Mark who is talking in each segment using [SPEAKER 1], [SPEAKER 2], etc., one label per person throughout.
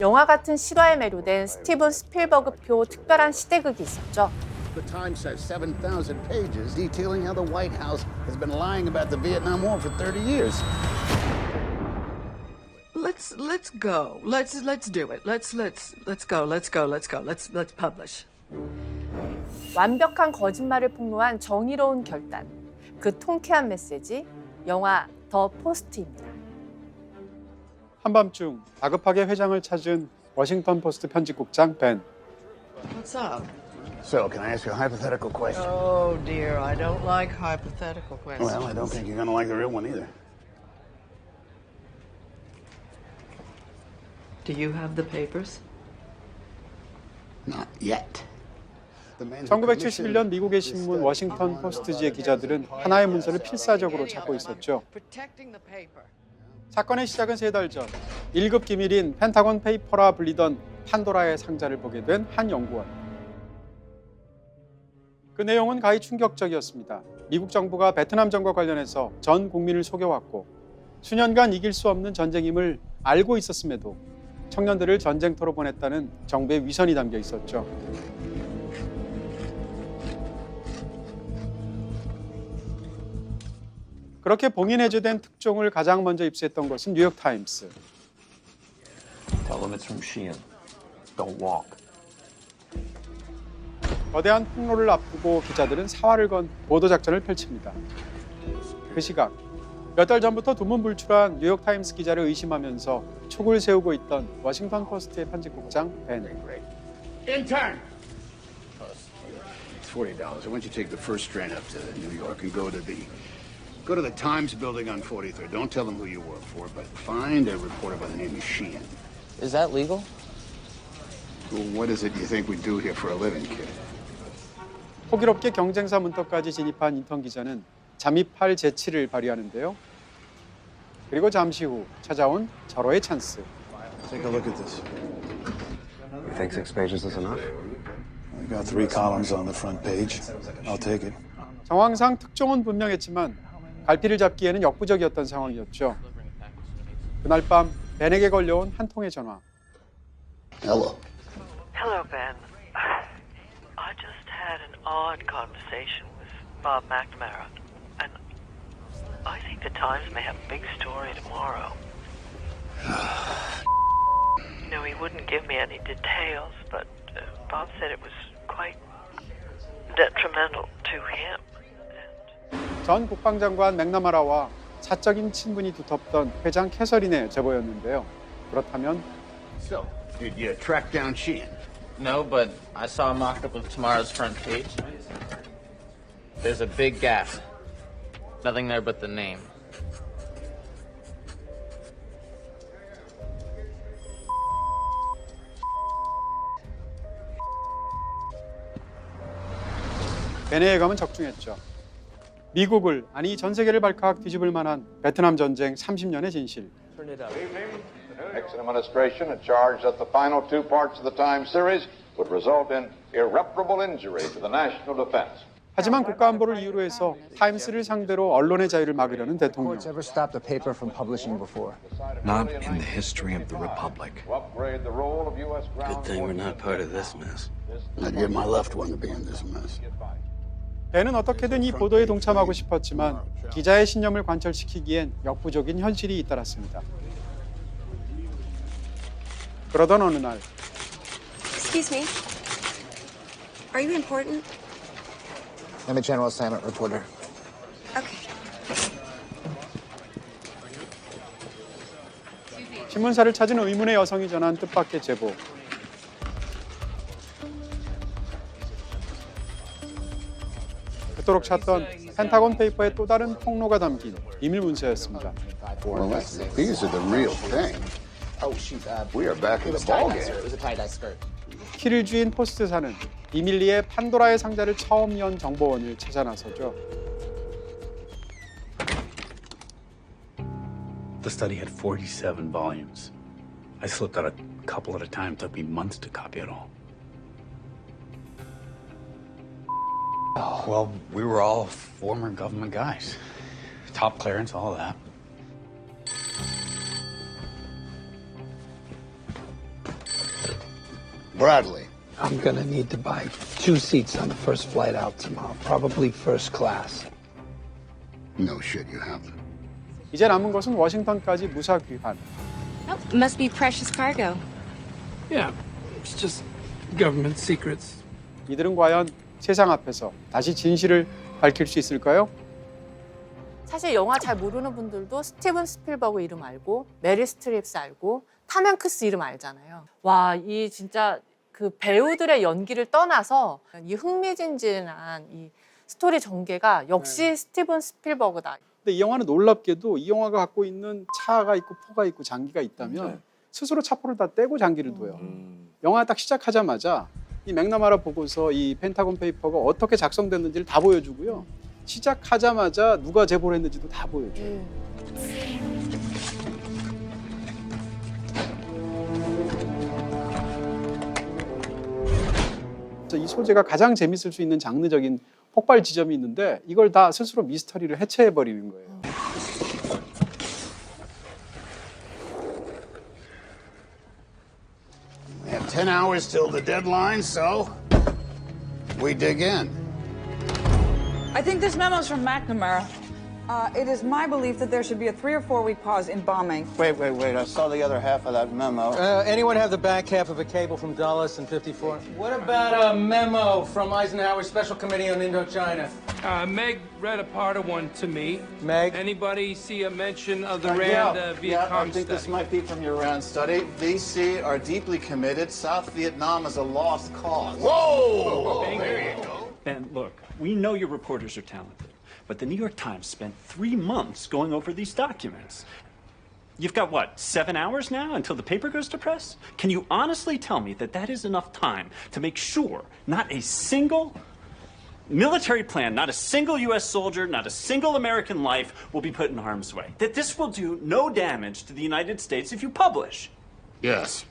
[SPEAKER 1] 영화 같은 실화에 매료된 스티븐 스필버그표 특별한 시대극이 있었죠.
[SPEAKER 2] The Times has 7,000 pages detailing how the White House has been lying about the Vietnam War for 30 years.
[SPEAKER 3] Let's go. Let's do it. Let's go. Let's publish.
[SPEAKER 1] 완벽한 거짓말을 폭로한 정의로운 결단. 그 통쾌한 메시지, 영화 더 포스트입니다.
[SPEAKER 4] 한밤중 다급하게 회장을 찾은 워싱턴 포스트 편집국장 벤.
[SPEAKER 3] What's up?
[SPEAKER 2] So, can I ask you a hypothetical question?
[SPEAKER 3] Oh dear, I don't like hypothetical questions.
[SPEAKER 2] Well, I don't think you're going to like the real one either.
[SPEAKER 3] Do you have the papers?
[SPEAKER 2] Not yet.
[SPEAKER 4] 1971년 미국의 신문 워싱턴 포스트지의 기자들은 하나의 문서를 필사적으로 찾고 있었죠.
[SPEAKER 3] Protecting the paper.
[SPEAKER 4] 사건의 시작은 3달 전 1급 기밀인 펜타곤 페이퍼라 불리던 판도라의 상자를 보게 된 한 연구원. 그 내용은 가히 충격적이었습니다. 미국 정부가 베트남전과 관련해서 전 국민을 속여왔고 수년간 이길 수 없는 전쟁임을 알고 있었음에도 청년들을 전쟁터로 보냈다는 정부의 위선이 담겨 있었죠. 그렇게 봉인 해제된 특종을 가장 먼저 입수했던 것은 뉴욕타임스.
[SPEAKER 5] Tell them it's from Sheehan. Don't walk.
[SPEAKER 4] 거대한 폭로를 앞두고 기자들은 사활을 건 보도작전을 펼칩니다. 그 시각 몇 달 전부터 두문불출한 뉴욕타임스 기자를 의심하면서 촉을 세우고 있던 워싱턴 포스트의 편집국장 벤.
[SPEAKER 2] Intern! It's $40. Why don't you take the first train up to New York and go to the Times building on 43rd. Don't tell them who you work for, but find a reporter by the name of Sheehan.
[SPEAKER 6] Is that legal?
[SPEAKER 2] Well, what is it you think we do here for a living, kid?
[SPEAKER 4] 호기롭게 경쟁사 문턱까지 진입한 인턴 기자는 잠입할 재치를 발휘하는데요. 그리고 잠시 후 찾아온 절호의 찬스.
[SPEAKER 7] Take a look at this.
[SPEAKER 5] You think 6 pages is enough?
[SPEAKER 7] We got 3 columns on the front page. I'll take it.
[SPEAKER 4] 정황상 특종은 분명했지만 갈피를 잡기에는 역부족이었던 상황이었죠. 그날 밤 벤에게 걸려온 한 통의 전화.
[SPEAKER 2] Hello.
[SPEAKER 8] Hello, Ben. I just had an odd conversation with Bob McNamara, and I think the Times may have a big story tomorrow. You know, he wouldn't give me any details, but Bob said it was quite detrimental to him.
[SPEAKER 4] 전 국방장관 맥나마라와 사적인 친분이 두텁던 회장 캐서린의 제보였는데요. 그렇다면
[SPEAKER 2] So, did you track down Sheehan?
[SPEAKER 6] No, but I saw a mock-up of tomorrow's front page. There's a big gap. Nothing there but the name.
[SPEAKER 4] 벤의 예감은 적중했죠. 미국을, 아니 전 세계를 발칵 뒤집을 만한 베트남 전쟁 30년의 진실.
[SPEAKER 9] Nixon administration had charged that the final 2 parts of the Times series would result in irreparable injury to the national defense.
[SPEAKER 4] 하지만 국가안보를 이유로 해서 타임스를 상대로 언론의 자유를 막으려는 대통령.
[SPEAKER 10] Courts ever stopped a paper from publishing before?
[SPEAKER 5] Not in the history of the Republic.
[SPEAKER 9] To upgrade the role of U.S. ground
[SPEAKER 6] Good thing we're not part of this mess.
[SPEAKER 2] I'd give my left one to be in this mess.
[SPEAKER 4] 벤은 어떻게든 이 보도에 동참하고 싶었지만 기자의 신념을 관철시키기엔 역부족인 현실이 잇따랐습니다. 그러던 어느 날
[SPEAKER 11] Excuse me. Are you important?
[SPEAKER 10] I'm a general assignment reporter.
[SPEAKER 11] Okay.
[SPEAKER 4] 신문사를 찾은 의문의 여성이 전한 뜻밖의 제보. 그토록 찾던 펜타곤 페이퍼의 또 다른 폭로가 담긴 비밀 문서였습니다.
[SPEAKER 2] Well, these are the real thing.
[SPEAKER 10] Oh shoot!
[SPEAKER 2] We are back in
[SPEAKER 10] It was
[SPEAKER 2] the ball
[SPEAKER 10] tie-dye, sir.
[SPEAKER 2] game.
[SPEAKER 10] It was a tie-dye skirt.
[SPEAKER 4] 키를 쥐인 포스트사는 비밀리에 판도라의 상자를 처음 연 정보원을 찾아 나서죠.
[SPEAKER 12] The study had 47 volumes. I slipped out a couple at a time. It took me months to copy it all. Oh, well, we were all former government guys. Top clearance, all that.
[SPEAKER 2] Bradley.
[SPEAKER 13] I'm gonna need to buy 2 seats on the first flight out tomorrow, probably first class.
[SPEAKER 2] No shit, you haven't.
[SPEAKER 4] 이제 남은 것은 워싱턴까지 무사 귀환.
[SPEAKER 11] Oh, must be precious cargo.
[SPEAKER 13] Yeah, it's just government secrets.
[SPEAKER 4] 이들은 과연 세상 앞에서 다시 진실을 밝힐 수 있을까요?
[SPEAKER 1] 사실 영화 잘 모르는 분들도 스티븐 스필버그 이름 알고 메릴 스트립스 알고 탐 행크스 이름 알잖아요. 와, 이 진짜 그 배우들의 연기를 떠나서 이 흥미진진한 이 스토리 전개가 역시 스티븐 스필버그다.
[SPEAKER 4] 근데 이 영화는 놀랍게도 이 영화가 갖고 있는 차가 있고 포가 있고 장기가 있다면 스스로 차포를 다 떼고 장기를 둬요. 영화 딱 시작하자마자 이 맥나마라 보고서 이 펜타곤 페이퍼가 어떻게 작성됐는지를 다 보여주고요. 시작하자마자 누가 제보를 했는지도 다 보여줘요. 이 소재가 가장 재밌을 수 있는 장르적인 폭발 지점이 있는데 이걸 다 스스로 미스터리를 해체해버리는 거예요.
[SPEAKER 2] We have 10 hours till the deadline, so we dig in.
[SPEAKER 14] I think this memo's from McNamara. It is my belief that there should be a 3 or 4 week pause in bombing.
[SPEAKER 10] Wait. I saw the other half of that memo.
[SPEAKER 15] Anyone have the back half of a cable from Dulles in 54? What about a memo from Eisenhower's Special Committee on Indochina?
[SPEAKER 16] Meg read a part of one to me.
[SPEAKER 15] Meg?
[SPEAKER 16] Anybody see a mention of the Rand Vietcong
[SPEAKER 10] I think this
[SPEAKER 16] study?
[SPEAKER 10] might be from your Rand study. VC are deeply committed. South Vietnam is a lost cause.
[SPEAKER 2] Whoa!
[SPEAKER 17] There you go. Ben, look, we know your reporters are talented, but the New York Times spent 3 months going over these documents. You've got, what, 7 hours now until the paper goes to press? Can you honestly tell me that that is enough time to make sure not a single military plan, not a single U.S. soldier, not a single American life will be put in harm's way? That this will do no damage to the United States if you publish?
[SPEAKER 2] Yes.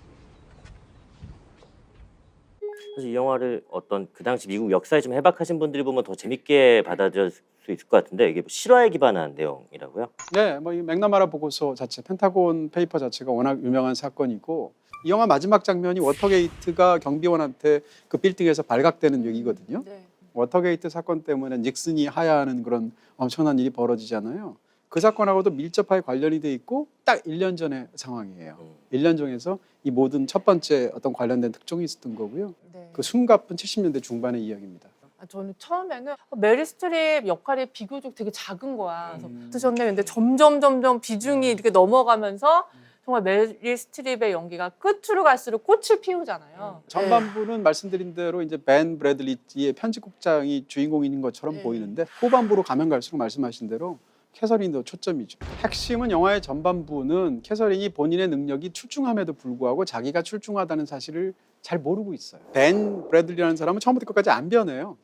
[SPEAKER 18] 사실 이 영화를 어떤 그 당시 미국 역사에 좀 해박하신 분들이 보면 더 재밌게 받아들일 수 있을 것 같은데 이게 실화에 기반한 내용이라고요?
[SPEAKER 4] 네, 뭐 이 맥나마라 보고서 자체, 펜타곤 페이퍼 자체가 워낙 유명한 사건이고 이 영화 마지막 장면이 워터게이트가 경비원한테 그 빌딩에서 발각되는 얘기거든요.
[SPEAKER 1] 네.
[SPEAKER 4] 워터게이트 사건 때문에 닉슨이 하야하는 그런 엄청난 일이 벌어지잖아요. 그 사건하고도 밀접하게 관련이 돼 있고 딱 1년 전의 상황이에요. 1년 전에서 이 모든 첫 번째 어떤 관련된 특종이 있었던 거고요.
[SPEAKER 1] 네.
[SPEAKER 4] 그 숨가쁜 70년대 중반의 이야기입니다.
[SPEAKER 1] 저는 처음에는 메릴 스트립 역할이 비교적 되게 작은 거야. 그래서 드셨네. 근데 점점 비중이 이렇게 넘어가면서 정말 메릴 스트립의 연기가 끝으로 갈수록 꽃을 피우잖아요.
[SPEAKER 4] 전반부는 말씀드린 대로 이제 벤 브래들리의 편집국장이 주인공인 것처럼 보이는데 후반부로 가면 갈수록 말씀하신 대로 캐서린도 초점이죠. 핵심은 영화의 전반부는 캐서린이 본인의 능력이 출중함에도 불구하고 자기가 출중하다는 사실을 잘 모르고 있어요. 벤 브래들리라는 사람은 처음부터 끝까지 안 변해요.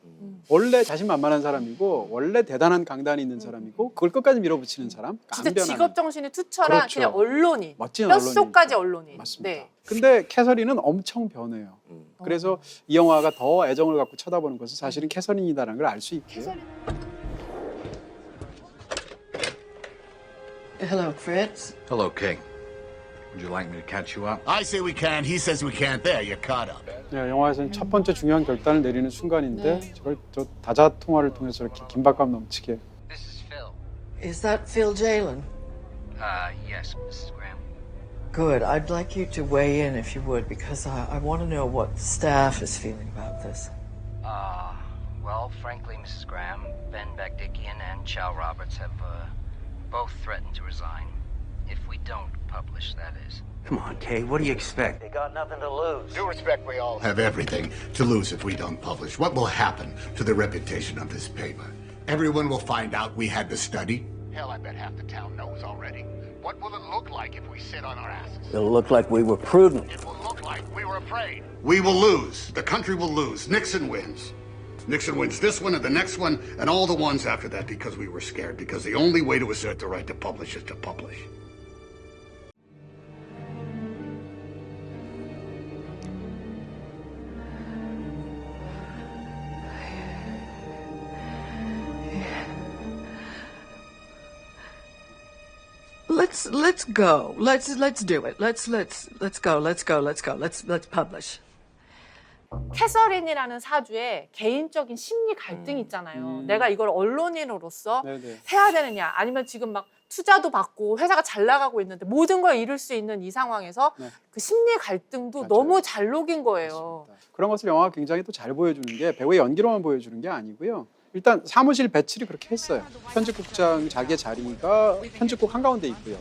[SPEAKER 4] 원래 자신만만한 사람이고 원래 대단한 강단이 있는 사람이고 그걸 끝까지 밀어붙이는 사람.
[SPEAKER 1] 진짜
[SPEAKER 4] 안 변하는.
[SPEAKER 1] 직업 정신이 투철한
[SPEAKER 4] 그렇죠.
[SPEAKER 1] 그냥 언론인.
[SPEAKER 4] 멋진
[SPEAKER 1] 뼛속까지 언론인.
[SPEAKER 4] 맞습니다.
[SPEAKER 1] 네.
[SPEAKER 4] 근데 캐서린은 엄청 변해요. 그래서 이 영화가 더 애정을 갖고 쳐다보는 것은 사실은 캐서린이다라는 걸 알 수 있고요.
[SPEAKER 3] Hello, Fritz.
[SPEAKER 7] Hello, Kay. Would you like me to catch you up?
[SPEAKER 2] I say we can. He says we can't. There, you're caught up.
[SPEAKER 4] 네, 영화에서는 첫 번째 중요한 결단을 내리는 순간인데 저걸 저 다자 통화를 통해서 이렇게 긴박감 넘치게.
[SPEAKER 3] Is that Phil Jalen?
[SPEAKER 19] Yes, Mrs. Graham.
[SPEAKER 3] Good. I'd like you to weigh in if you would, because I want to know what the staff is feeling about this.
[SPEAKER 19] Well, frankly, Mrs. Graham, Ben Bagdikian and Chow Roberts have both threatened to resign. If we don't publish, that is.
[SPEAKER 17] Come on, Kay, what do you expect?
[SPEAKER 19] They got nothing to lose.
[SPEAKER 2] Due respect, we all have everything to lose if we don't publish. What will happen to the reputation of this paper? Everyone will find out we had the study. Hell, I bet half the town knows already. What will it look like if we sit on our asses?
[SPEAKER 10] It'll look like we were prudent.
[SPEAKER 2] It will look like we were afraid. We will lose. The country will lose. Nixon wins. Nixon wins this one and the next one and all the ones after that because we were scared. Because the only way to assert the right to publish is to publish.
[SPEAKER 3] Let's go. Let's do it. Let's go. Let's publish.
[SPEAKER 1] 캐서린이라는 사주에 개인적인 심리 갈등이 있잖아요. 내가 이걸 언론인으로서
[SPEAKER 4] 네네.
[SPEAKER 1] 해야 되느냐, 아니면 지금 막 투자도 받고 회사가 잘 나가고 있는데 모든 걸 잃을 수 있는 이 상황에서
[SPEAKER 4] 네.
[SPEAKER 1] 그 심리 갈등도
[SPEAKER 4] 맞아요.
[SPEAKER 1] 너무 잘 녹인 거예요.
[SPEAKER 4] 그런 것을 영화가 굉장히 또 잘 보여주는 게 배우의 연기로만 보여주는 게 아니고요. 일단 사무실 배치를 그렇게 했어요. 편집국장 자기의 자리가 편집국 한가운데 있고요.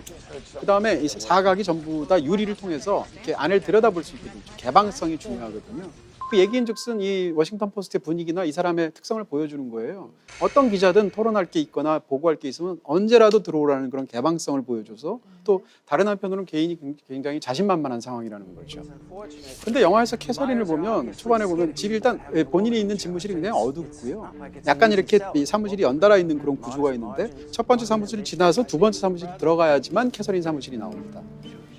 [SPEAKER 4] 그다음에 이 사각이 전부 다 유리를 통해서 이렇게 안을 들여다볼 수 있게 되죠. 개방성이 중요하거든요. 그 얘기인즉슨 이 워싱턴 포스트의 분위기나 이 사람의 특성을 보여주는 거예요. 어떤 기자든 토론할 게 있거나 보고할 게 있으면 언제라도 들어오라는 그런 개방성을 보여줘서 또 다른 한편으로는 개인이 굉장히 자신만만한 상황이라는 거죠. 근데 영화에서 캐서린을 보면 초반에 보면 집이 일단 본인이 있는 집무실이 굉장히 어둡고요. 약간 이렇게 이 사무실이 연달아 있는 그런 구조가 있는데 첫 번째 사무실을 지나서 두 번째 사무실이 들어가야지만 캐서린 사무실이 나옵니다.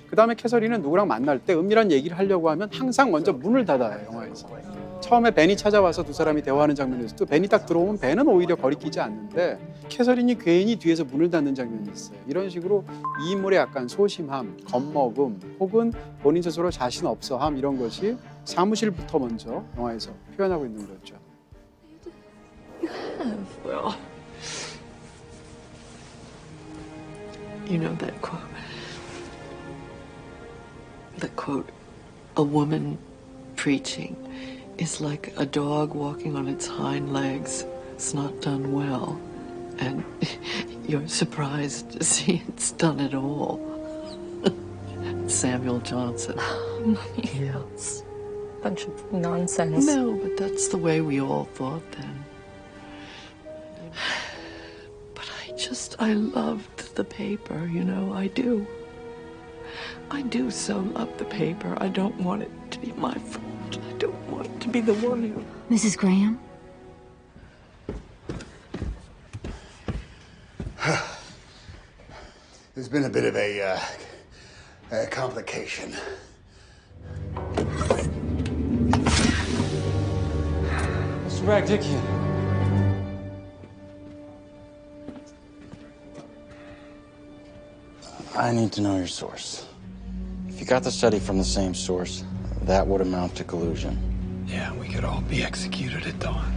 [SPEAKER 4] 그다음에 캐서린은 누구랑 만날 때 은밀한 얘기를 하려고 하면 항상 먼저 문을 닫아요, 영화에서. 처음에 벤이 찾아와서 두 사람이 대화하는 장면에서도 벤이 딱 들어오면 벤은 오히려 거리끼지 않는데 캐서린이 괜히 뒤에서 문을 닫는 장면이 있어요. 이런 식으로 이 인물의 약간 소심함, 겁먹음 혹은 본인 스스로 자신 없어함 이런 것이 사무실부터 먼저 영화에서 표현하고 있는 거죠.
[SPEAKER 3] Well, you know that quote. The quote, a woman preaching is like a dog walking on its hind legs. It's not done well. And you're surprised to see it's done at all. Samuel Johnson.
[SPEAKER 11] Yes. Bunch of nonsense.
[SPEAKER 3] No, but that's the way we all thought then. But I loved the paper, you know, I do. I do so love the paper. I don't want it to be my fault. I don't want it to be the one who...
[SPEAKER 11] Mrs. Graham?
[SPEAKER 2] There's been a bit of a complication.
[SPEAKER 15] Mr. Bagdickian.
[SPEAKER 12] I need to know your source. If you got the study from the same source, that would amount to collusion.
[SPEAKER 13] Yeah, we could all be executed at dawn.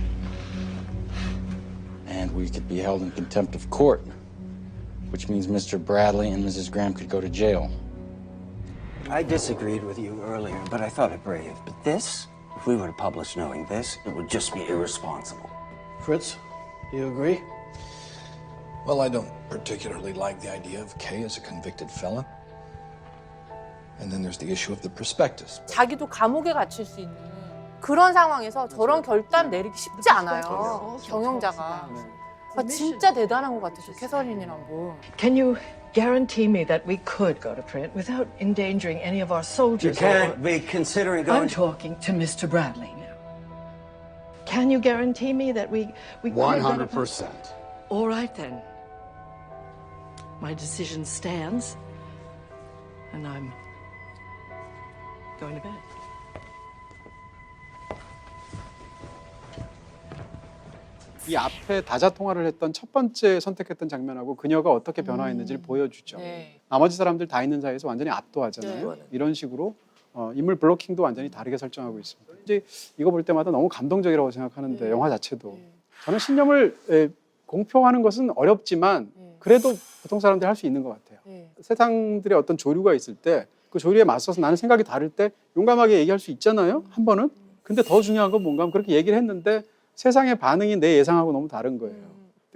[SPEAKER 12] And we could be held in contempt of court, which means Mr. Bradley and Mrs. Graham could go to jail.
[SPEAKER 20] I disagreed with you earlier, but I thought it brave. But this, if we were to publish knowing this, it would just be irresponsible.
[SPEAKER 7] Fritz, do you agree? Well, I don't particularly like the idea of Kay as a convicted felon. And then there's the issue of the prospectus.
[SPEAKER 1] 자기도 감옥에 갇힐 수 있는 그런 상황에서 저런 결단 내리기 쉽지 않아요. 경영자가. 아, 진짜 대단한 것 같아요, 캐서린이라고.
[SPEAKER 3] Can you guarantee me that we could go to print without endangering any of our soldiers?
[SPEAKER 20] You can't be considering going...
[SPEAKER 3] I'm talking to Mr. Bradley now. Can you guarantee me that we could...
[SPEAKER 2] 100%.
[SPEAKER 3] All right, then. My decision stands, and I'm going to bed.
[SPEAKER 4] 이 앞에 다자 통화를 했던 첫 번째 선택했던 장면하고 그녀가 어떻게 변화했는지를 보여주죠.
[SPEAKER 1] 네.
[SPEAKER 4] 나머지 사람들 다 있는 사이에서 완전히 압도하잖아요.
[SPEAKER 1] 네.
[SPEAKER 4] 이런 식으로 인물 블로킹도 완전히 다르게 설정하고 있습니다. 이제 이거 볼 때마다 너무 감동적이라고 생각하는데 영화 자체도 저는 신념을 공표하는 것은 어렵지만 그래도 보통 사람들이 할 수 있는 것 같아요. 세상들의 어떤 조류가 있을 때 그 조류에 맞서서 나는 생각이 다를 때 용감하게 얘기할 수 있잖아요. 한 번은. 근데 더 중요한 건 뭔가 하면 그렇게 얘기를 했는데 세상의 반응이 내 예상하고 너무 다른 거예요.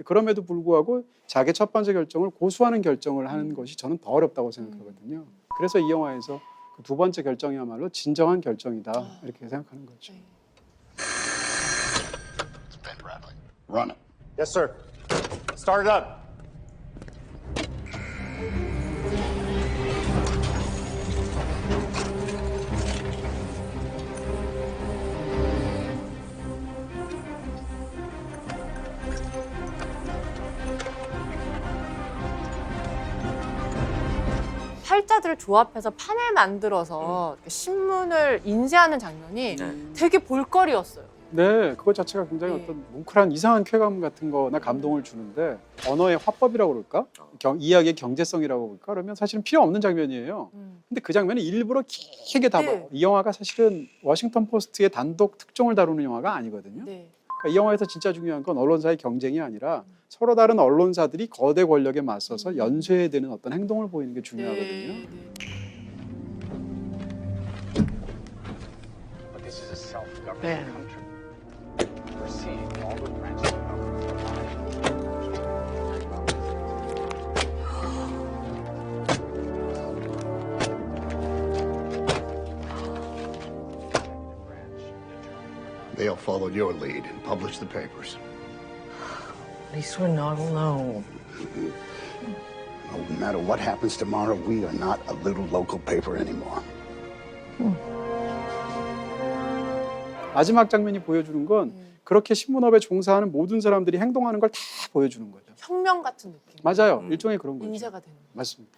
[SPEAKER 4] 그럼에도 불구하고 자기 첫 번째 결정을 고수하는 결정을 하는 것이 저는 더 어렵다고 생각하거든요. 그래서 이 영화에서 그 두 번째 결정이야말로 진정한 결정이다 이렇게 생각하는 거죠.
[SPEAKER 2] Ben Bradley. Run it.
[SPEAKER 10] Yes, sir. Start it up.
[SPEAKER 1] 팔자들을 조합해서 판을 만들어서 신문을 인쇄하는 장면이 되게 볼거리였어요.
[SPEAKER 4] 네, 그것 자체가 굉장히 어떤 뭉클한 이상한 쾌감 같은 거나 감동을 주는데 언어의 화법이라고 그럴까? 이야기의 경제성이라고 그럴까? 그러면 사실은 필요 없는 장면이에요. 근데 그 장면을 일부러 길게 담아요. 이 영화가 사실은 워싱턴 포스트의 단독 특종을 다루는 영화가 아니거든요. 그러니까 이 영화에서 진짜 중요한 건 언론사의 경쟁이 아니라 서로 다른 언론사들이 거대 권력에 맞서서 연쇄해야 되는 어떤 행동을 보이는 게 중요하거든요.
[SPEAKER 12] But this is a self-governing country. We're seeing all the branches of government
[SPEAKER 2] They'll follow your lead and publish the papers.
[SPEAKER 3] At least we're not alone.
[SPEAKER 2] No matter what happens tomorrow, we are not a little local paper anymore.
[SPEAKER 4] 마지막 장면이 보여주는 건 그렇게 신문업에 종사하는 모든 사람들이 행동하는 걸 다 보여주는 거죠.
[SPEAKER 1] 혁명 같은 느낌.
[SPEAKER 4] 맞아요. 일종의 그런 거죠.
[SPEAKER 1] 인재가 되는.
[SPEAKER 4] 맞습니다.